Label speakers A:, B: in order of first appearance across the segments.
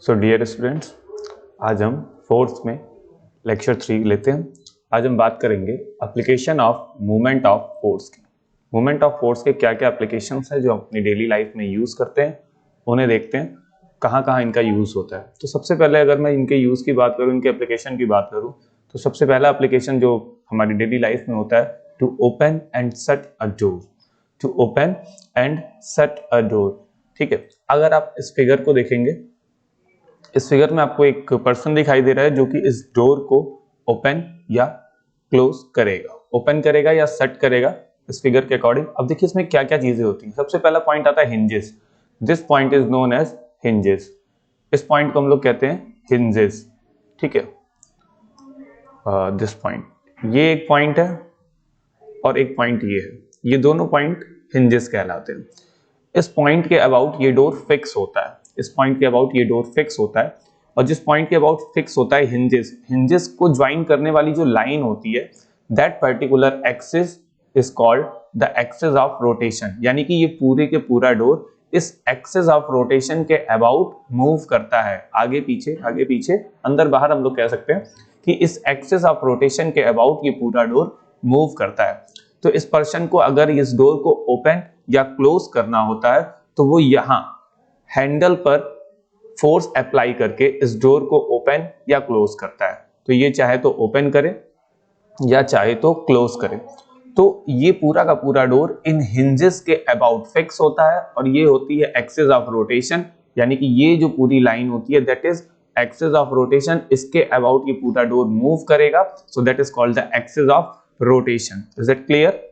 A: So dear students, आज हम fourth में लेक्चर 3 लेते हैं। आज हम बात करेंगे application of movement of force की। मूवमेंट ऑफ फोर्स के क्या क्या एप्लीकेशंस हैं जो हम अपनी डेली लाइफ में यूज़ करते हैं, उन्हें देखते हैं कहाँ कहाँ इनका यूज़ होता है। तो सबसे पहले अगर मैं इनके यूज़ की बात करूँ, इनके एप्लीकेशन की बात करूँ, तो सबसे पहला एप्लीकेशन जो हमारी डेली लाइफ में होता है, to open and shut a door. To open and shut a door, ठीक है। अगर आप इस फिगर को देखेंगे, इस फिगर में आपको एक पर्सन दिखाई दे रहा है जो कि इस डोर को ओपन या क्लोज करेगा, ओपन करेगा या शट करेगा इस फिगर के अकॉर्डिंग। अब देखिए इसमें क्या क्या चीजें होती हैं। सबसे पहला पॉइंट आता है hinges. This point is known as hinges. इस पॉइंट को हम लोग कहते हैं हिंजेस, ठीक है। दिस पॉइंट, ये एक पॉइंट है और एक पॉइंट ये है, ये दोनों पॉइंट हिंजेस कहलाते हैं। इस पॉइंट के अबाउट ये डोर फिक्स होता है, इस पॉइंट के अबाउट ये डोर फिक्स होता है। और जिस पॉइंट के अबाउट फिक्स होता है हिंजेस, हिंजेस को ज्वाइन करने वाली जो लाइन होती है, that particular axis is called the axis of rotation. यानी कि ये पूरे के पूरा डोर इस एक्सिस ऑफ रोटेशन के अबाउट मूव करता है, आगे पीछे अंदर बाहर, हम लोग कह सकते हैं कि इस एक्सिस ऑफ रोटेशन के अबाउट ये पूरा डोर मूव करता है। तो इस पर्सन को अगर इस डोर को ओपन या क्लोज करना होता है तो वो यहाँ हैंडल पर फोर्स अप्लाई करके इस डोर को ओपन या क्लोज करता है। तो ये चाहे तो ओपन करे या चाहे तो क्लोज करे। तो ये पूरा का पूरा डोर इन हिंजेस के अबाउट फिक्स होता है और ये होती है एक्सिस ऑफ रोटेशन। यानी कि ये जो पूरी लाइन होती है that is axis of rotation, इसके अबाउट ये पूरा डोर मूव करेगा। So that is called the axis of rotation. Is it clear?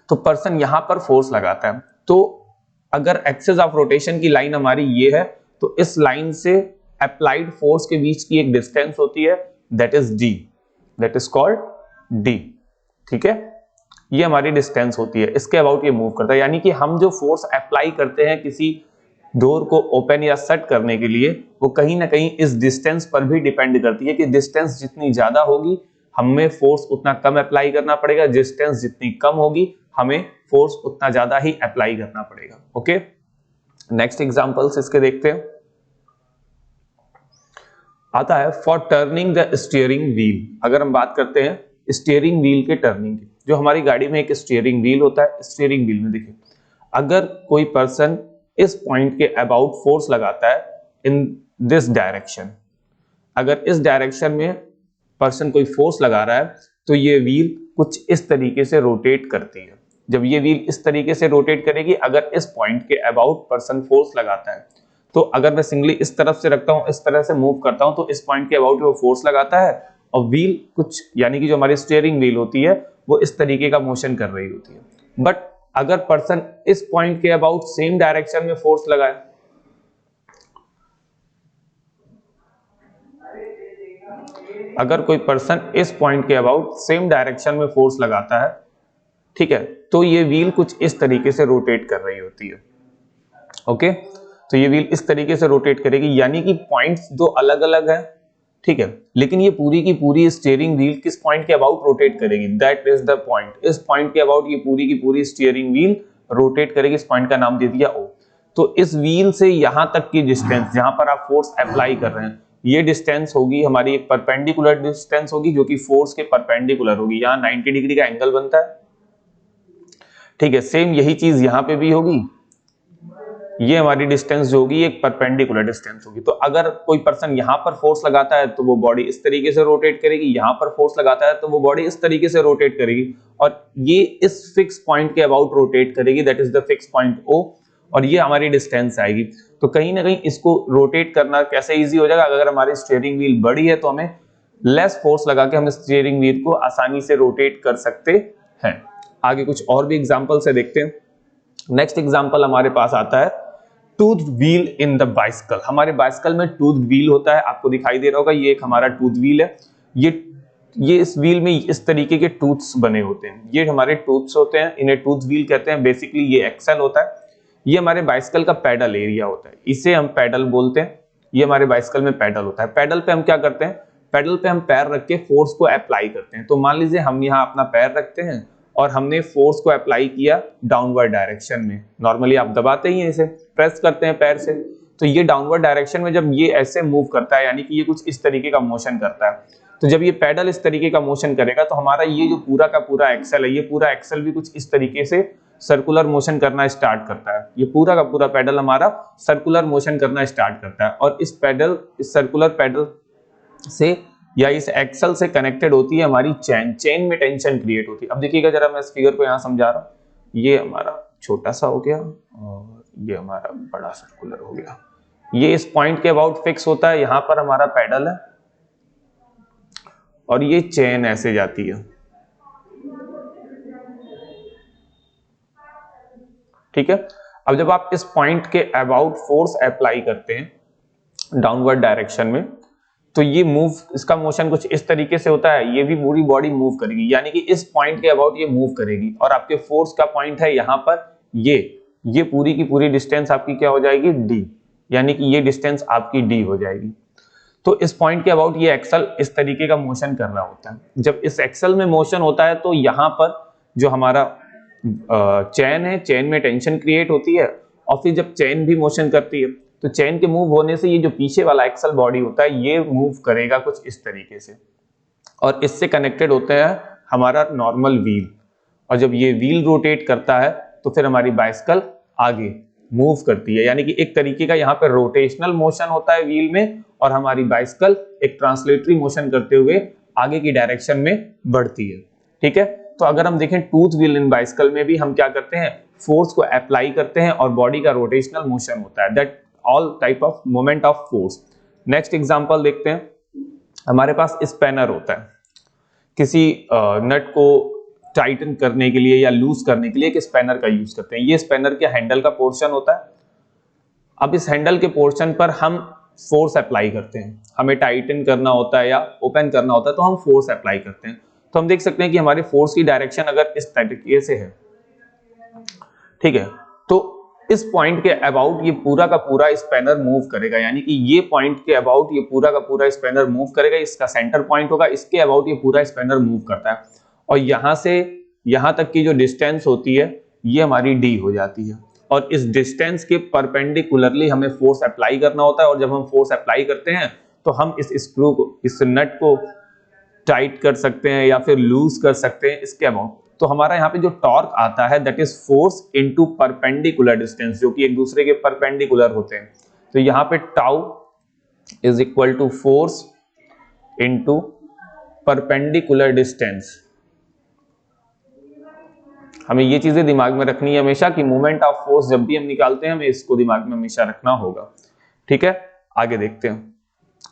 A: तो पर्सन यहां पर फोर्स लगाता है। तो अगर एक्सिस ऑफ रोटेशन की लाइन हमारी ये है तो इस लाइन से अप्लाइड फोर्स के बीच की एक डिस्टेंस होती है that is D, that is called D, ठीक है। ये हमारी डिस्टेंस होती है, इसके अबाउट ये मूव करता है। यानी कि हम जो फोर्स अप्लाई करते हैं किसी डोर को ओपन या शट करने के लिए, वो कहीं ना कहीं इस डिस्टेंस पर भी डिपेंड करती है कि डिस्टेंस जितनी ज्यादा होगी हमें फोर्स उतना कम अप्लाई करना पड़ेगा, डिस्टेंस जितनी कम होगी हमें फोर्स उतना ज्यादा ही अप्लाई करना पड़ेगा। ओके, नेक्स्ट एग्जांपल्स इसके देखते हैं। आता है for turning the steering wheel. अगर हम बात करते हैं स्टीयरिंग व्हील के टर्निंग की, जो हमारी गाड़ी में एक स्टीयरिंग व्हील होता है, स्टीयरिंग व्हील में देखिए अगर कोई पर्सन इस पॉइंट के अबाउट फोर्स लगाता है इन दिस डायरेक्शन, अगर इस डायरेक्शन में पर्सन कोई फोर्स लगा रहा है तो ये व्हील कुछ इस तरीके से रोटेट करती है। जब ये व्हील इस तरीके से रोटेट करेगी, अगर इस पॉइंट के अबाउट पर्सन फोर्स लगाता है, तो अगर मैं सिंगली इस तरफ से रखता हूं, इस तरह से मूव करता हूं, तो इस पॉइंट के अबाउट वो फोर्स लगाता है और व्हील कुछ, यानी कि जो हमारी स्टीयरिंग व्हील होती है वो इस तरीके का मोशन कर रही होती है। बट अगर पर्सन इस पॉइंट के अबाउट सेम डायरेक्शन में फोर्स लगाए, अगर कोई पर्सन इस पॉइंट के अबाउट सेम डायरेक्शन में फोर्स लगाता है, ठीक है, तो ये व्हील कुछ इस तरीके से रोटेट कर रही होती है। ओके, तो ये व्हील इस तरीके से रोटेट करेगी, यानी कि पॉइंट्स दो अलग अलग है, ठीक है, लेकिन ये पूरी की पूरी स्टीयरिंग व्हील किस पॉइंट के अबाउट रोटेट करेगी, दैट इज द पॉइंट। इस पॉइंट के अबाउट ये पूरी की पूरी स्टीयरिंग व्हील रोटेट करेगी। इस पॉइंट का नाम दे दिया O। तो इस व्हील से यहां तक की डिस्टेंस जहां पर आप फोर्स अप्लाई कर रहे हैं, ये डिस्टेंस होगी हमारी एक परपेंडिकुलर डिस्टेंस होगी, जो कि फोर्स के परपेंडिकुलर होगी। यहाँ 90 डिग्री का एंगल बनता है, ठीक है। सेम यही चीज यहाँ पे भी होगी, ये हमारी डिस्टेंस जो होगी एक परपेंडिकुलर डिस्टेंस होगी। तो अगर कोई पर्सन यहाँ पर फोर्स लगाता है तो वो बॉडी इस तरीके से रोटेट करेगी, यहाँ पर फोर्स लगाता है तो वो बॉडी इस तरीके से रोटेट करेगी, और ये इस फिक्स पॉइंट के अबाउट रोटेट करेगी, that is the fix point O, और ये हमारी डिस्टेंस आएगी। तो कहीं ना कहीं इसको रोटेट करना कैसे इजी हो जाएगा, अगर हमारी स्टीयरिंग व्हील बड़ी है तो हमें लेस फोर्स लगा के हम स्टीयरिंग व्हील को आसानी से रोटेट कर सकते हैं। आगे कुछ और भी एग्जांपल से देखते हैं। नेक्स्ट एग्जांपल हमारे पास आता है tooth wheel in the bicycle. हमारे बाइसिकल में टूथ व्हील होता है, आपको दिखाई दे रहा होगा, ये एक हमारा टूथ व्हील है। ये इस व्हील में इस तरीके के टूथ्स बने होते हैं, ये हमारे टूथ्स होते हैं, इन्हें टूथ व्हील कहते हैं। बेसिकली ये एक्सल होता है, ये हमारे बाइसिकल का पैडल एरिया होता है, इसे हम पैडल बोलते हैं। ये हमारे बाइसिकल में पैडल होता है। पैडल पे हम क्या करते हैं, पैडल पे हम पैर रख के फोर्स को अप्लाई करते हैं। तो मान लीजिए हम यहाँ अपना पैर रखते हैं और हमने फोर्स को अप्लाई किया डाउनवर्ड डायरेक्शन में। नॉर्मली आप दबाते ही हैं, इसे प्रेस करते हैं पैर से, तो ये डाउनवर्ड डायरेक्शन में जब ये ऐसे मूव करता है, यानी कि ये कुछ इस तरीके का मोशन करता है, तो जब ये पैडल इस तरीके का मोशन करेगा तो हमारा ये जो पूरा का पूरा एक्सेल है, ये पूरा एक्सेल भी कुछ इस तरीके से सर्कुलर मोशन करना स्टार्ट करता है। ये पूरा का पूरा पैडल हमारा सर्कुलर मोशन करना स्टार्ट करता है, और इस सर्कुलर पैडल से या इस एक्सेल से कनेक्टेड होती है हमारी चेन में टेंशन क्रिएट होती है। अब देखिएगा जरा, मैं इस फिगर को यहाँ समझा रहा हूँ, ये हमारा छोटा सा हो गया और ये हमारा बड़ा सर्कुलर हो गया। ये इस पॉइंट के अबाउट फिक्स होता है, यहाँ पर हमारा पैडल है और ये चेन ऐसे जाती है, ठीक है। अब जब आप इस पॉइंट के अबाउट फोर्स अप्लाई करते हैं डाउनवर्ड डायरेक्शन में, तो ये मूव, इसका मोशन कुछ इस तरीके से होता है, ये भी पूरी बॉडी मूव करेगी, यानी कि इस पॉइंट के अबाउट ये मूव करेगी, और आपके फोर्स का पॉइंट है यहाँ पर, ये पूरी की पूरी डिस्टेंस आपकी क्या हो जाएगी, डी, यानी कि ये डिस्टेंस आपकी डी हो जाएगी। तो इस पॉइंट के अबाउट ये एक्सल इस तरीके का मोशन कर रहा होता है। जब इस एक्सल में मोशन होता है तो यहाँ पर जो हमारा चेन है, चेन में टेंशन क्रिएट होती है, और फिर जब चेन भी मोशन करती है तो चेन के मूव होने से ये जो पीछे वाला एक्सल बॉडी होता है ये मूव करेगा कुछ इस तरीके से, और इससे कनेक्टेड होता है हमारा नॉर्मल व्हील, और जब ये व्हील रोटेट करता है तो फिर हमारी बाइसिकल आगे मूव करती है, यानी कि एक तरीके का यहाँ पर रोटेशनल मोशन होता है व्हील में, और हमारी बाइसिकल एक ट्रांसलेटरी मोशन करते हुए आगे की डायरेक्शन में बढ़ती है, ठीक है। तो अगर हम देखें टूथ व्हील इन बाइसिकल में भी हम क्या करते हैं, फोर्स को अप्लाई करते हैं और बॉडी का रोटेशनल मोशन होता है, that all type of moment of force. Next example देखते हैं, हमारे पास स्पैनर होता है, किसी नट को टाइटन करने के लिए या लूज करने के लिए एक स्पैनर का यूज करते हैं। ये स्पैनर के हैंडल का पोर्शन होता है। अब इस हैंडल के पोर्शन पर हम फोर्स अप्लाई करते हैं, हमें टाइटन करना होता है या ओपन करना होता है तो हम फोर्स अप्लाई करते हैं। तो हम देख सकते हैं कि हमारे फोर्स की डायरेक्शन अगर इस तरीके से है, ठीक है, तो इस पॉइंट के अबाउट ये पूरा का पूरा स्पैनर मूव करेगा, यानी कि ये पॉइंट के अबाउट ये पूरा का पूरा स्पैनर मूव करेगा, इसका सेंटर पॉइंट होगा, इसके अबाउट ये पूरा स्पैनर मूव करता है, और यहां से यहां तक की जो डिस्टेंस होती है ये हमारी डी हो जाती है, और इस डिस्टेंस के परपेंडिकुलरली हमें फोर्स अप्लाई करना होता है। और जब हम फोर्स अप्लाई करते हैं तो हम इस स्क्रू को, इस नट को टाइट कर सकते हैं या फिर लूज कर सकते हैं इसके अबाउट। तो हमारा यहाँ पे जो टॉर्क आता है that is force into perpendicular distance, जो कि एक दूसरे के परपेंडिकुलर होते हैं। तो यहाँ पे tau is equal to force into perpendicular distance. हमें ये चीजें दिमाग में रखनी है हमेशा कि मोमेंट ऑफ फोर्स जब भी हम निकालते हैं हमें इसको दिमाग में हमेशा रखना होगा, ठीक है। आगे देखते हैं।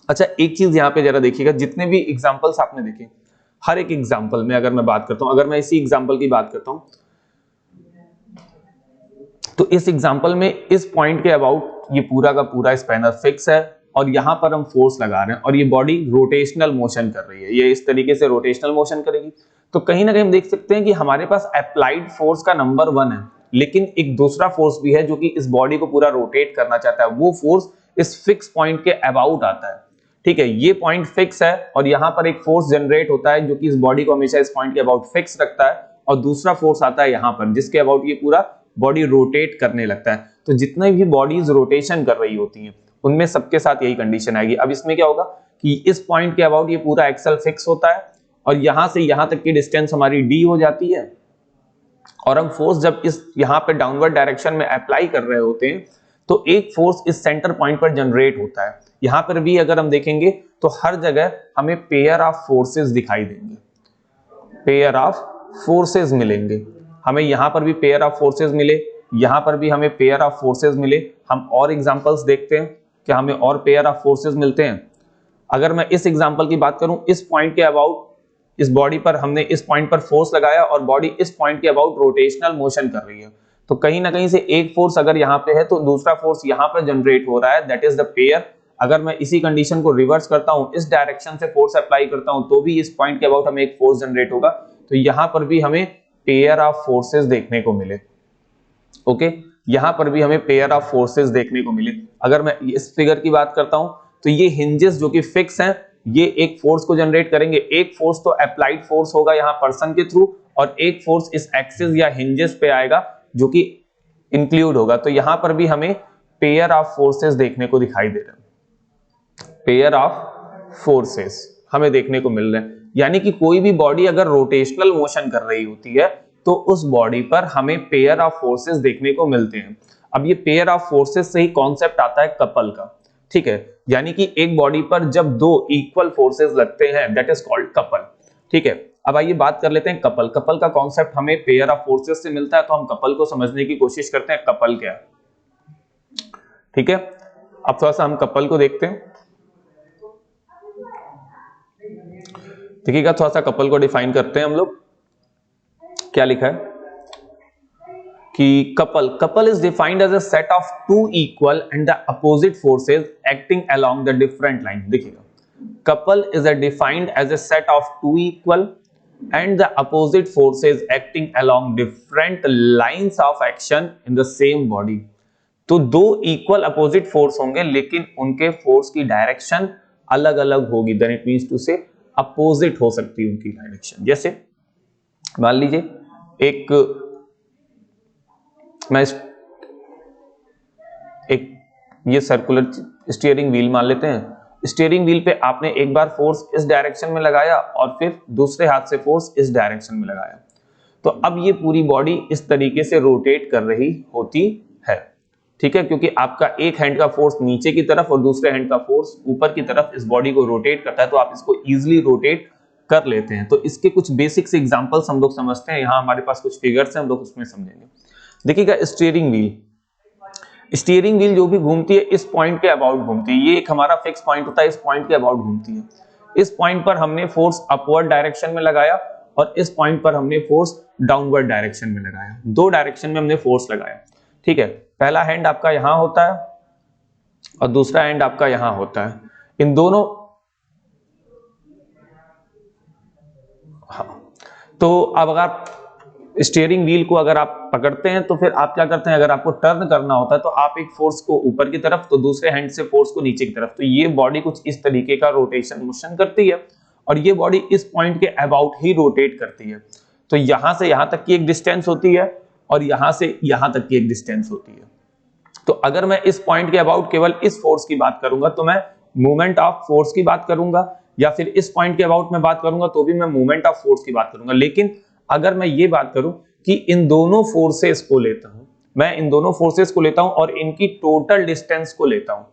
A: अच्छा, एक चीज यहाँ पे जरा देखिएगा, जितने भी एग्जांपल्स आपने देखे, हर एक एग्जांपल में अगर मैं बात करता हूं, अगर मैं इसी एग्जांपल की बात करता हूं तो इस एग्जांपल में इस पॉइंट के अबाउट ये पूरा का पूरा स्पैनर फिक्स है, और यहां पर हम फोर्स लगा रहे हैं और ये बॉडी रोटेशनल मोशन कर रही है, ये इस तरीके से रोटेशनल मोशन करेगी। तो कहीं ना कहीं हम देख सकते हैं कि हमारे पास अप्लाइड फोर्स का नंबर 1 है, लेकिन एक दूसरा फोर्स भी है जो कि इस बॉडी को पूरा रोटेट करना चाहता है। वो फोर्स इस फिक्स पॉइंट के अबाउट आता है, ठीक है। ये पॉइंट फिक्स है और यहां पर एक फोर्स जनरेट होता है जो कि इस बॉडी को हमेशा इस पॉइंट के अबाउट फिक्स रखता है, और दूसरा फोर्स आता है यहां पर जिसके अबाउट ये पूरा बॉडी रोटेट करने लगता है। तो जितने भी बॉडीज रोटेशन कर रही होती हैं उनमें सबके साथ यही कंडीशन आएगी। अब इसमें क्या होगा कि इस पॉइंट के अबाउट ये पूरा एक्सल फिक्स होता है, और यहां से यहां तक की डिस्टेंस हमारी डी हो जाती है, और हम फोर्स जब इस यहां पे डाउनवर्ड डायरेक्शन में अप्लाई कर रहे होते हैं तो एक फोर्स इस सेंटर पॉइंट पर जनरेट होता है। यहां पर भी अगर हम देखेंगे तो हर जगह हमें पेयर ऑफ फोर्सेस दिखाई देंगे, पेयर ऑफ फोर्सेस मिलेंगे हमें। यहां पर भी पेयर ऑफ फोर्सेस मिले, यहां पर भी हमें पेयर ऑफ फोर्सेस मिले। हम और एग्जांपल्स देखते हैं कि हमें और पेयर ऑफ फोर्सेस मिलते हैं। अगर मैं इस एग्जांपल की बात करूं, इस पॉइंट के अबाउट इस बॉडी पर हमने इस पॉइंट पर फोर्स लगाया और बॉडी इस पॉइंट के अबाउट रोटेशनल मोशन कर रही है, तो कहीं ना कहीं से एक फोर्स अगर यहाँ पे है तो दूसरा फोर्स यहाँ पर जनरेट हो रहा है, दैट इज द पेयर। अगर मैं इसी कंडीशन को रिवर्स करता हूं, इस डायरेक्शन से फोर्स अप्लाई करता हूं, तो भी इस पॉइंट के अबाउट हमें एक फोर्स जनरेट होगा। तो यहां पर भी हमें पेयर ऑफ फोर्सेस देखने को मिले, ओके, यहां पर भी हमें पेयर ऑफ फोर्सेस देखने को मिले। अगर मैं इस फिगर की बात करता हूं तो ये हिंजेस जो कि फिक्स हैं, ये एक फोर्स को जनरेट करेंगे। एक फोर्स तो अप्लाइड फोर्स होगा यहाँ पर्सन के थ्रू, और एक फोर्स इस एक्सिस या हिंजेस पे आएगा जो कि इंक्लूड होगा। तो यहां पर भी हमें पेयर ऑफ फोर्सेस देखने को दिखाई दे रहे हैं, पेयर ऑफ फोर्सेस हमें देखने को मिल रहे हैं। यानी कि कोई भी बॉडी अगर रोटेशनल मोशन कर रही होती है तो उस बॉडी पर हमें पेयर ऑफ फोर्सेस देखने को मिलते हैं। अब ये पेयर ऑफ फोर्सेस से ही कॉन्सेप्ट आता है कपल का, ठीक है। यानी कि एक बॉडी पर जब दो इक्वल फोर्सेस लगते हैं दैट इज कॉल्ड कपल, ठीक है। अब आइए बात कर लेते हैं कपल। कपल का कॉन्सेप्ट हमें पेयर ऑफ फोर्सेस से मिलता है, तो हम कपल को समझने की कोशिश करते हैं कपल क्या है, ठीक है। अब थोड़ा सा हम कपल को देखते हैं, देखिएगा थोड़ा सा कपल को डिफाइन करते हैं हम लोग। क्या लिखा है कि couple is defined as a set of two equal and the opposite forces acting along the different line. देखिएगा couple is defined as a set of two equal and the opposite forces acting along different lines of action in the same body। तो दो equal opposite force होंगे लेकिन उनके force की direction अलग अलग होगी, देन इट मींस टू से अपोजिट हो सकती है उनकी डायरेक्शन। जैसे मान लीजिए एक ये सर्कुलर स्टीयरिंग व्हील मान लेते हैं। स्टीयरिंग व्हील पे आपने एक बार फोर्स इस डायरेक्शन में लगाया और फिर दूसरे हाथ से फोर्स इस डायरेक्शन में लगाया, तो अब ये पूरी बॉडी इस तरीके से रोटेट कर रही होती है, ठीक है। क्योंकि आपका एक हैंड का फोर्स नीचे की तरफ और दूसरे हैंड का फोर्स ऊपर की तरफ इस बॉडी को रोटेट करता है, तो आप इसको इजीली रोटेट कर लेते हैं। तो इसके कुछ बेसिक्स एग्जांपल्स हम लोग समझते हैं। यहाँ हमारे पास कुछ फिगर्स हैं, हम लोग उसमें समझेंगे। देखिएगा स्टीयरिंग व्हील जो भी घूमती है इस पॉइंट के अबाउट घूमती है। ये एक हमारा फिक्स पॉइंट होता है, इस पॉइंट के अबाउट घूमती है। इस पॉइंट पर हमने फोर्स अपवर्ड डायरेक्शन में लगाया और इस पॉइंट पर हमने फोर्स डाउनवर्ड डायरेक्शन में लगाया। दो डायरेक्शन में हमने फोर्स लगाया, ठीक है। पहला हैंड आपका यहां होता है और दूसरा हैंड आपका यहां होता है। इन दोनों तो अब अगर स्टीयरिंग व्हील को अगर आप पकड़ते हैं तो फिर आप क्या करते हैं, अगर आपको टर्न करना होता है तो आप एक फोर्स को ऊपर की तरफ तो दूसरे हैंड से फोर्स को नीचे की तरफ, तो ये बॉडी कुछ इस तरीके का रोटेशन मोशन करती है और ये बॉडी इस पॉइंट के अबाउट ही रोटेट करती है। तो यहां से यहां तक की एक डिस्टेंस होती है और यहां से यहां तक की एक डिस्टेंस होती है। तो अगर मैं इस पॉइंट के अबाउट केवल इस फोर्स की बात करूंगा तो मैं मूवमेंट ऑफ फोर्स की बात करूंगा, या फिर इस पॉइंट के अबाउट में बात करूंगा तो भी मैं मूवमेंट ऑफ फोर्स की बात करूंगा। लेकिन अगर मैं ये बात करूं कि इन दोनों फोर्सेस को लेता हूं, मैं इन दोनों फोर्सेस को लेता हूं और इनकी टोटल डिस्टेंस को लेता हूं,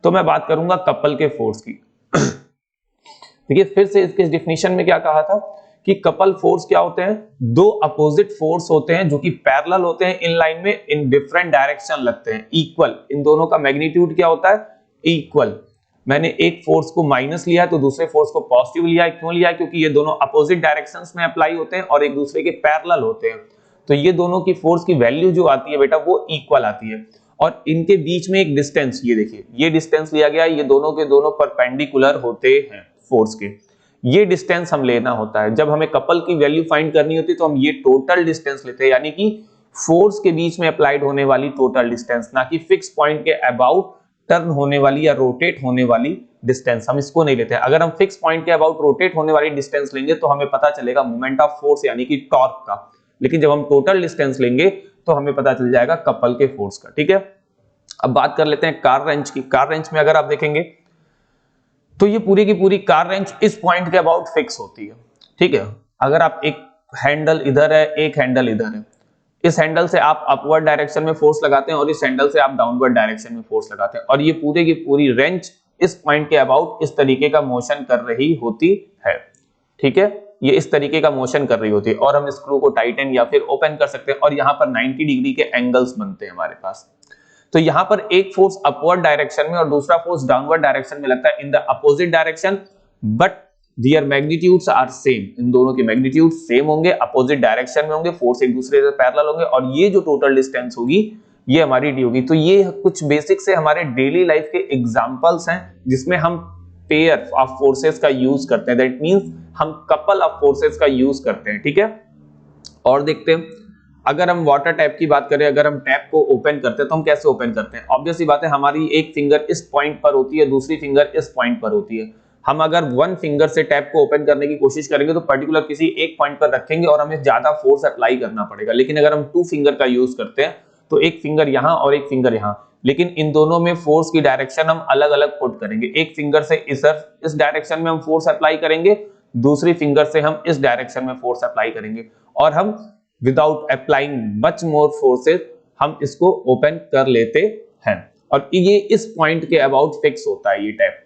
A: तो मैं बात करूंगा कपल के फोर्स की। देखिए फिर से इसके डेफिनेशन में क्या कहा था कि कपल फोर्स क्या होते हैं, दो अपोजिट फोर्स होते हैं जो कि पैरेलल होते हैं, इन लाइन में इन डिफरेंट डायरेक्शन लगते हैं, इक्वल। इन दोनों का मैग्नीट्यूड क्या होता है, इक्वल। मैंने एक फोर्स को माइनस लिया है तो दूसरे फोर्स को पॉजिटिव लिया है। क्यों लिया है, क्योंकि ये दोनों अपोजिट डायरेक्शंस में अप्लाई होते हैं और एक दूसरे के पैरेलल होते हैं। तो ये दोनों की फोर्स की वैल्यू जो आती है बेटा वो इक्वल आती है। और इनके बीच में एक डिस्टेंस, ये देखिए ये डिस्टेंस लिया गया है, ये दोनों के दोनों परपेंडिकुलर होते हैं फोर्स के। ये डिस्टेंस हम लेना होता है। जब हमें कपल की वैल्यू फाइंड करनी होती है तो हम ये टोटल डिस्टेंस लेते हैं, यानी कि फोर्स के बीच में अप्लाइड होने वाली टोटल डिस्टेंस, ना कि फिक्स पॉइंट के अबाउट टर्न होने वाली या रोटेट होने वाली डिस्टेंस। हम इसको नहीं लेते हैं। अगर हम फिक्स पॉइंट के अबाउट रोटेट होने वाली डिस्टेंस लेंगे तो हमें पता चलेगा मोमेंट ऑफ फोर्स यानी कि टॉर्क का, लेकिन जब हम टोटल डिस्टेंस लेंगे तो हमें पता चल जाएगा कपल के फोर्स का, ठीक है। अब बात कर लेते हैं कार रेंच की। कार रेंच में अगर आप देखेंगे तो ये पूरी की पूरी कार रेंच इस पॉइंट के अबाउट फिक्स होती है, ठीक है। अगर आप एक हैंडल इधर है, एक हैंडल इधर है, इस हैंडल से आप अपवर्ड डायरेक्शन में फोर्स लगाते हैं और इस हैंडल से आप डाउनवर्ड डायरेक्शन में फोर्स लगाते हैं, और ये पूरे की पूरी रेंच इस पॉइंट के अबाउट इस तरीके का मोशन कर रही होती है, ठीक है। ये इस तरीके का मोशन कर रही होती है और हम स्क्रू को टाइटन या फिर ओपन कर सकते हैं और यहाँ पर 90 डिग्री के एंगल्स बनते हैं हमारे पास। तो यहाँ पर एक फोर्स अपवर्ड डायरेक्शन में और दूसरा फोर्स डाउनवर्ड डायरेक्शन में लगता है in the opposite direction, but their magnitudes are same. इन दोनों के मैग्नीट्यूड सेम होंगे, अपोजिट डायरेक्शन में होंगे, फोर्स एक दूसरे से पैरेलल होंगे, और ये जो टोटल डिस्टेंस होगी ये हमारी डी होगी। तो ये कुछ बेसिक से हमारे डेली लाइफ के एग्जांपल्स हैं जिसमें हम पेयर ऑफ फोर्सेस का यूज करते हैं, दैट मींस हम कपल ऑफ फोर्सेस का यूज करते हैं, ठीक है। और देखते हैं अगर हम वाटर टैप की बात करें, अगर हम टैप को ओपन करते हैं तो हम कैसे ओपन करते हैं। ऑब्वियस सी बात है, हमारी एक फिंगर इस पॉइंट पर होती है, दूसरी फिंगर इस पॉइंट पर होती है। हम अगर वन फिंगर से टैप को ओपन करने की कोशिश करेंगे तो पर्टिकुलर किसी एक पॉइंट पर रखेंगे और हमें ज्यादा फोर्स अप्लाई करना पड़ेगा। लेकिन अगर हम टू फिंगर का यूज करते हैं तो एक फिंगर यहां और एक फिंगर यहां, लेकिन इन दोनों में फोर्स की डायरेक्शन हम अलग अलग पुट करेंगे। एक फिंगर से इस डायरेक्शन में हम फोर्स अप्लाई करेंगे, दूसरी फिंगर से हम इस डायरेक्शन में फोर्स अप्लाई करेंगे, और हम without applying much more forces हम इसको ओपन कर लेते हैं। और ये इस पॉइंट के अबाउट फिक्स होता है ये टैप।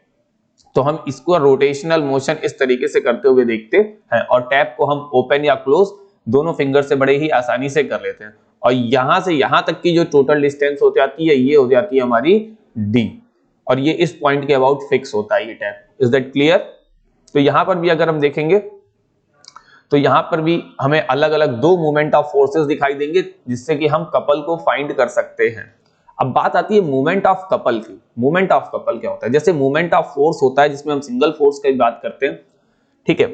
A: तो हम इसको रोटेशनल मोशन इस तरीके से करते हुए देखते हैं, और टैप को हम ओपन या क्लोज दोनों फिंगर से बड़े ही आसानी से कर लेते हैं। और यहां से यहां तक की जो टोटल डिस्टेंस हो जाती है ये हो जाती है हमारी डी, और ये इस पॉइंट के अबाउट फिक्स होता है ये टैप। Is that clear? तो यहां पर भी अगर हम देखेंगे तो यहां पर भी हमें अलग अलग दो मोमेंट ऑफ फोर्सेस दिखाई देंगे, जिससे कि हम कपल को फाइंड कर सकते हैं। अब बात आती है मोमेंट ऑफ कपल की। मोमेंट ऑफ कपल क्या होता है? जैसे मोमेंट ऑफ फोर्स होता है जिसमें हम सिंगल फोर्स की बात करते हैं, ठीक है,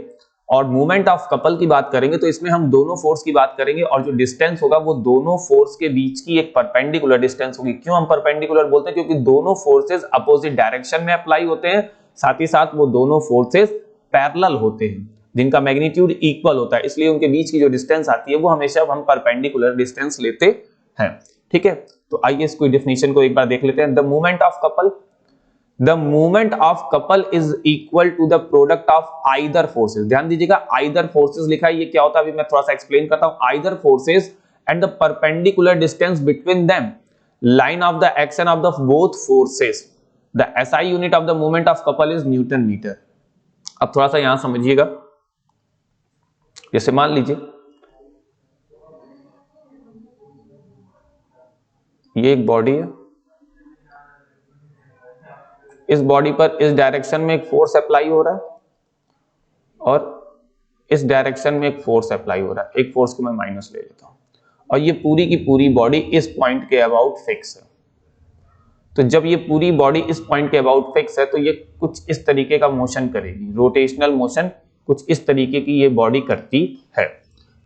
A: और मोमेंट ऑफ कपल की बात करेंगे तो इसमें हम दोनों फोर्स की बात करेंगे, और जो डिस्टेंस होगा वो दोनों फोर्स के बीच की एक परपेंडिकुलर डिस्टेंस होगी। क्यों हम परपेंडिकुलर बोलते हैं? क्योंकि दोनों फोर्सेस अपोजिट डायरेक्शन में अप्लाई होते हैं, साथ ही साथ वो दोनों फोर्सेस पैरेलल होते हैं, जिनका मैग्नीट्यूड इक्वल होता है, इसलिए उनके बीच की जो डिस्टेंस आती है वो हमेशा हम परपेंडिकुलर डिस्टेंस लेते हैं। ठीक है, तो आइए इसको डेफिनेशन को एक बार देख लेते हैं। The movement of couple, the movement of couple is equal to the product of either forces। ध्यान दीजिएगा, either forces लिखा है, ये क्या होता है अभी मैं थोड़ा सा एक्सप्लेन करता हूं। either forces and the perpendicular distance between them, line of the action of the both forces, the SI unit of the moment of couple is Newton meter। अब थोड़ा सा यहां समझिएगा, जैसे मान लीजिए ये एक बॉडी है, इस बॉडी पर इस डायरेक्शन में एक फोर्स अप्लाई हो रहा है, और इस डायरेक्शन में एक फोर्स अप्लाई हो रहा है। एक फोर्स को मैं माइनस ले लेता हूं, और ये पूरी की पूरी बॉडी इस पॉइंट के अबाउट फिक्स है। तो जब ये पूरी बॉडी इस पॉइंट के अबाउट फिक्स है तो ये कुछ इस तरीके का मोशन करेगी, रोटेशनल मोशन कुछ इस तरीके की ये बॉडी करती है।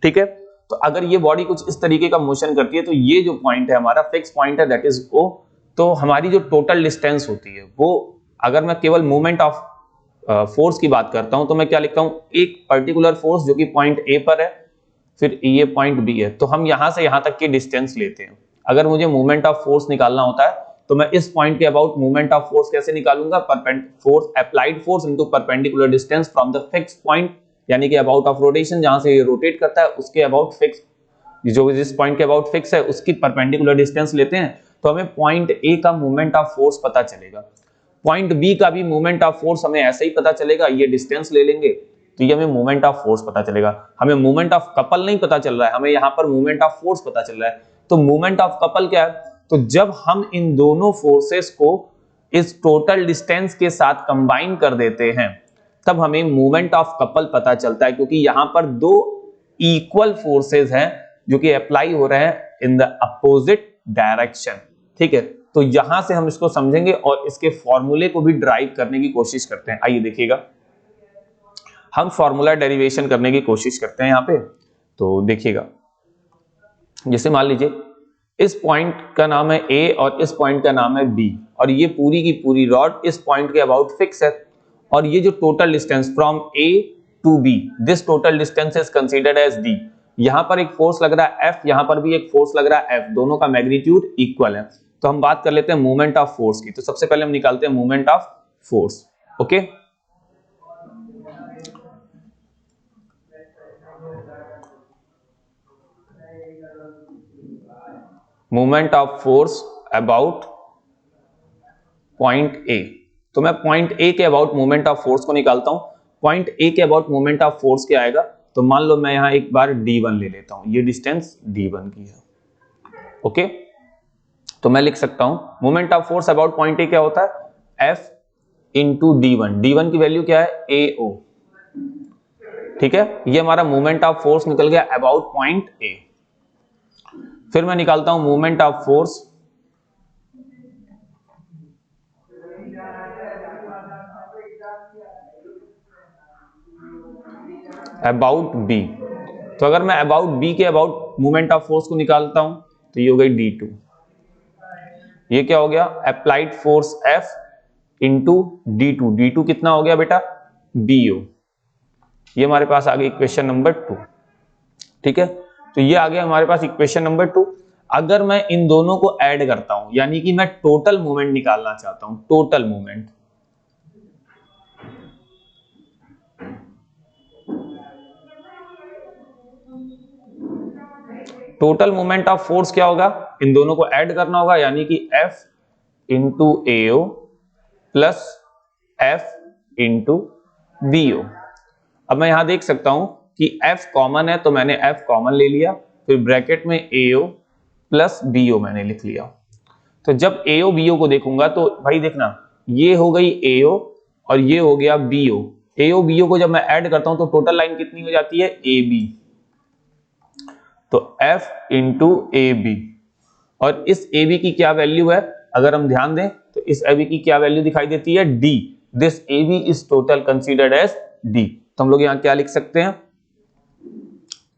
A: ठीक है, तो अगर ये बॉडी कुछ इस तरीके का मोशन करती है तो ये जो पॉइंट है हमारा फिक्स पॉइंट है, दैट इज O। तो हमारी जो टोटल डिस्टेंस होती है वो, अगर मैं केवल मूवमेंट ऑफ फोर्स की बात करता हूं तो मैं क्या लिखता हूं, एक पर्टिकुलर फोर्स जो कि पॉइंट A पर है, फिर ये पॉइंट B है, तो हम यहां से यहां तक की डिस्टेंस लेते हैं। अगर मुझे मूवमेंट ऑफ फोर्स निकालना होता है तो मैं इस पॉइंट के अबाउट मूवमेंट ऑफ फोर्स कैसे निकालूंगा? Force applied force into perpendicular distance from the fix point, यानी कि अबाउट ऑफ रोटेशन, जहां से ये रोटेट करता है उसके अबाउट फिक्स, जो जिस पॉइंट के अबाउट फिक्स है उसकी परपेंडिकुलर डिस्टेंस लेते हैं, तो हमें पॉइंट A का मूवमेंट ऑफ फोर्स पता चलेगा। पॉइंट B का भी मूवमेंट ऑफ फोर्स हमें ऐसे ही पता चलेगा, ये डिस्टेंस ले लेंगे तो ये हमें मूवमेंट ऑफ फोर्स पता चलेगा। हमें मूवमेंट ऑफ कपल नहीं पता चल रहा है, हमें यहाँ पर मूवमेंट ऑफ फोर्स पता चल रहा है। तो मूवमेंट ऑफ कपल क्या है? तो जब हम इन दोनों फोर्सेस को इस टोटल डिस्टेंस के साथ कंबाइन कर देते हैं तब हमें मूवमेंट ऑफ कपल पता चलता है, क्योंकि यहां पर दो इक्वल फोर्सेस हैं जो कि अप्लाई हो रहे हैं इन द अपोजिट डायरेक्शन। ठीक है, तो यहां से हम इसको समझेंगे और इसके फॉर्मूले को भी ड्राइव करने की कोशिश करते हैं। आइए देखिएगा, हम फॉर्मूला डेरिवेशन करने की कोशिश करते हैं यहां पे। तो देखिएगा, जैसे मान लीजिए इस पॉइंट का नाम है A और इस पॉइंट का नाम है B, और ये पूरी की पूरी रॉड इस पॉइंट के अबाउट फिक्स है, और ये जो total distance from A to B, this total distance is considered as D। यहां पर एक फोर्स लग रहा है F, यहां पर भी एक फोर्स लग रहा है F, दोनों का मैग्नीट्यूड इक्वल है। तो हम बात कर लेते हैं मूवमेंट ऑफ फोर्स की। तो सबसे पहले हम निकालते हैं movement of force. Okay, movement of force about point A। तो मैं पॉइंट A के अबाउट मूवमेंट ऑफ फोर्स को निकालता हूं। पॉइंट A के अबाउट मूवमेंट ऑफ फोर्स क्या आएगा? तो मान लो मैं यहां एक बार D1 ले लेता हूं, ये डिस्टेंस D1 की है। ओके, तो मैं लिख सकता हूं movement of force about point A क्या होता है? F into D1। D1 की वैल्यू क्या है? AO। ठीक है, ये हमारा मूवमेंट ऑफ फोर्स निकल गया अबाउट पॉइंट A। फिर मैं निकालता हूं movement of force about B। तो अगर मैं अबाउट B के अबाउट मूवमेंट ऑफ फोर्स को निकालता हूं तो ये हो गई D2। ये क्या हो गया? Applied force F into D2। D2 कितना हो गया बेटा? BO। ये हमारे पास आ गई इक्वेशन नंबर 2। ठीक है, तो ये आ गया हमारे पास इक्वेशन नंबर 2। अगर मैं इन दोनों को ऐड करता हूं, यानी कि मैं टोटल मोमेंट निकालना चाहता हूं, total moment, total moment of force क्या होगा, इन दोनों को ऐड करना होगा, यानी कि F into AO plus F into BO। अब मैं यहां देख सकता हूं कि F कॉमन है, तो मैंने F कॉमन ले लिया, फिर ब्रैकेट में AO प्लस BO मैंने लिख लिया। तो जब AO BO को देखूंगा तो भाई देखना, ये हो गई AO और ये हो गया BO। AO BO को जब मैं ऐड करता हूं तो टोटल लाइन कितनी हो जाती है, AB। तो F इंटू AB, और इस AB की क्या वैल्यू है, अगर हम ध्यान दें तो इस AB की क्या वैल्यू दिखाई देती है, D। This AB is total considered as D। तो हम लोग यहां क्या लिख सकते हैं,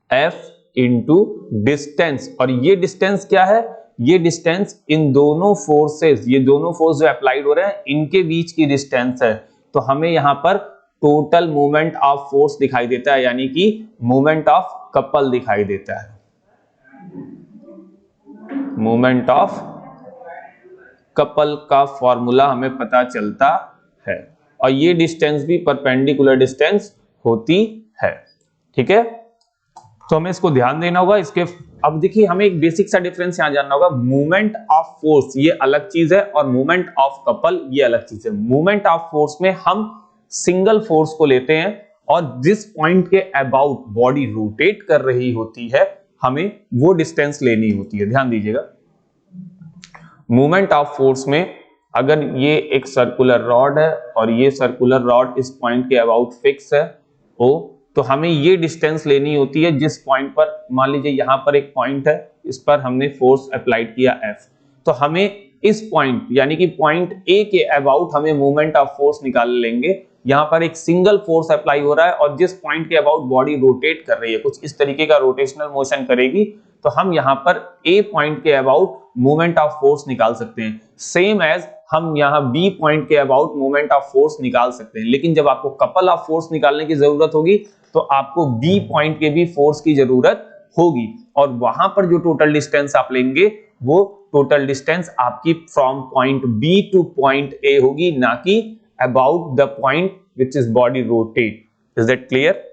A: F इंटू डिस्टेंस, और ये डिस्टेंस क्या है, ये डिस्टेंस इन दोनों फोर्सेस, ये दोनों फोर्स जो अप्लाइड हो रहे हैं इनके बीच की डिस्टेंस है। तो हमें यहां पर टोटल मोमेंट ऑफ फोर्स दिखाई देता है, यानी कि मोमेंट ऑफ कपल दिखाई देता है, मोमेंट ऑफ कपल का फॉर्मूला हमें पता चलता है, और ये डिस्टेंस भी परपेंडिकुलर डिस्टेंस होती है। ठीक है, तो हमें इसको ध्यान देना होगा। इसके अब देखिए, हमें एक बेसिक सा डिफरेंस यहां जानना होगा, मूवमेंट ऑफ फोर्स ये अलग चीज है और मूवमेंट ऑफ कपल ये अलग चीज है। मूवमेंट ऑफ फोर्स में हम सिंगल फोर्स को लेते हैं और जिस पॉइंट के अबाउट बॉडी रोटेट कर रही होती है हमें वो डिस्टेंस लेनी होती है। ध्यान दीजिएगा, मूवमेंट ऑफ फोर्स में अगर ये एक सर्कुलर रॉड है और ये सर्कुलर रॉड इस पॉइंट के अबाउट फिक्स है O, तो हमें ये डिस्टेंस लेनी होती है जिस पॉइंट पर, मान लीजिए यहां पर एक पॉइंट है, इस पर हमने फोर्स अप्लाइड किया F, तो हमें इस पॉइंट यानी कि पॉइंट A के अबाउट हमें मूवमेंट ऑफ फोर्स निकाल लेंगे। यहां पर एक सिंगल फोर्स अप्लाई हो रहा है और जिस पॉइंट के अबाउट बॉडी रोटेट कर रही है, कुछ इस तरीके का रोटेशनल मोशन करेगी, तो हम यहां पर A पॉइंट के अबाउट मूवमेंट ऑफ फोर्स निकाल सकते हैं। सेम एज हम यहां B पॉइंट के अबाउट मूवमेंट ऑफ फोर्स निकाल सकते हैं। लेकिन जब आपको कपल ऑफ फोर्स निकालने की जरूरत होगी तो आपको B पॉइंट के भी फोर्स की जरूरत होगी, और वहां पर जो टोटल डिस्टेंस आप लेंगे वो टोटल डिस्टेंस आपकी from point B two point A होगी, ना कि about the point which is body rotate. Is that clear?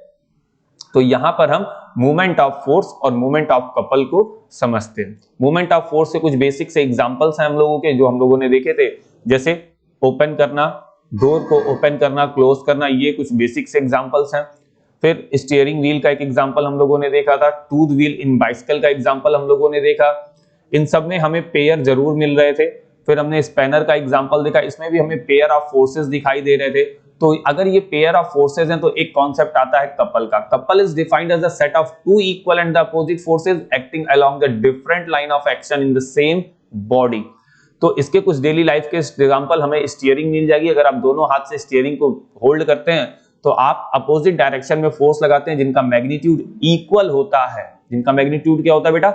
A: तो यहां पर हम मूवमेंट ऑफ फोर्स और मूवमेंट ऑफ कपल को समझते हैं। मूवमेंट ऑफ फोर्स से कुछ बेसिक से एग्जांपल्स हैं हम लोगों के, जो हम लोगों ने देखे थे, जैसे ओपन करना, डोर को ओपन करना, क्लोज करना, ये कुछ बेसिक से एग्जांपल्स हैं। फिर स्टीयरिंग व्हील का एक एग्जांपल हम लोगों ने देखा था, टूथ व्हील इन बाइसिकल का एग्जांपल हम लोगों ने देखा। इन सब में हमें पेयर जरूर मिल रहे थे। फिर हमने स्पैनर का एग्जांपल देखा, इसमें भी हमें पेयर ऑफ फोर्सेस दिखाई दे रहे थे। तो अगर ये पेयर ऑफ फोर्सेस हैं तो एक कॉन्सेप्ट आता है कपल का। Couple is defined as the set of two equal and the opposite forces acting along the different line of action in the same body. तो इसके कुछ डेली लाइफ के एग्जांपल हमें स्टीयरिंग मिल जाएगी। अगर आप दोनों हाथ से स्टीयरिंग को होल्ड करते हैं तो आप अपोजिट डायरेक्शन में फोर्स लगाते हैं जिनका मैग्नीट्यूड इक्वल होता है। जिनका मैग्नीट्यूड क्या होता है बेटा?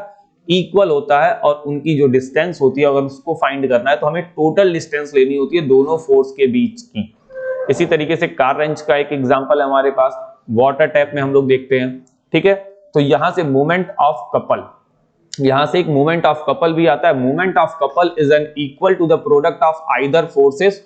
A: इक्वल होता है, और उनकी जो डिस्टेंस होती है अगर उसको फाइंड करना है तो हमें टोटल डिस्टेंस लेनी होती है दोनों फोर्स के बीच की। इसी तरीके से कार रेंच का एक एग्जांपल है हमारे पास, वाटर टैप में हम लोग देखते हैं। ठीक है, तो यहां से मूवमेंट ऑफ कपल, यहां से एक मूवमेंट ऑफ कपल भी आता है। Movement of couple is an equal to the product of either forces,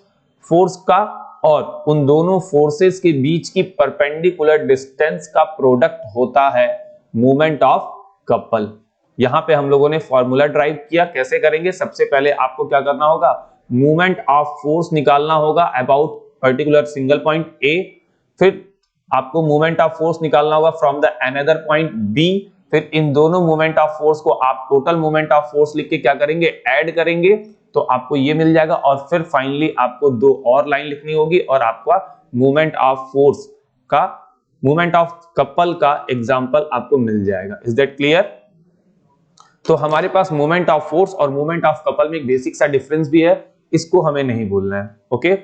A: force का और उन दोनों फोर्सेस के बीच की परपेंडिकुलर डिस्टेंस का प्रोडक्ट होता है मूवमेंट ऑफ कपल। यहां पे हम लोगों ने फॉर्मूला ड्राइव किया। कैसे करेंगे? सबसे पहले आपको क्या करना होगा, मूवमेंट ऑफ फोर्स निकालना होगा about particular single point A, फिर आपको मूवमेंट ऑफ फोर्स निकालना होगा from the another point B, फिर इन दोनों मूवमेंट ऑफ फोर्स को आप टोटल मूवमेंट ऑफ फोर्स लिख के क्या करेंगे, ऐड करेंगे, तो आपको ये मिल जाएगा। और फिर फाइनली आपको दो और लाइन लिखनी होगी और आपका मूवमेंट ऑफ फोर्स का, मूवमेंट ऑफ कपल का एग्जांपल आपको मिल जाएगा। Is that clear? तो हमारे पास मूवमेंट ऑफ फोर्स और मूवमेंट ऑफ कपल में एक बेसिक सा डिफरेंस भी है, इसको हमें नहीं भूलना है। ओके,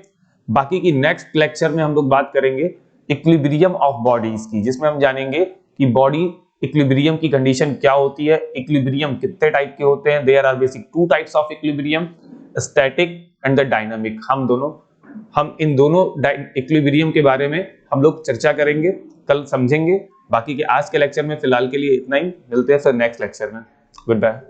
A: बाकी की नेक्स्ट लेक्चर में हम लोग बात करेंगे इक्विलिब्रियम ऑफ बॉडीज की, जिसमें हम जानेंगे कि बॉडी इक्विलिब्रियम की कंडीशन क्या होती है, इक्विलिब्रियम कितने टाइप के होते हैं। There are basic two types of equilibrium, static and the dynamic. हम इन दोनों इक्विलिब्रियम के बारे में हम लोग चर्चा करेंगे, कल समझेंगे। बाकी के आज के लेक्चर में फिलहाल के लिए इतना ही, मिलते हैं फिर नेक्स्ट लेक्चर में। Good bye.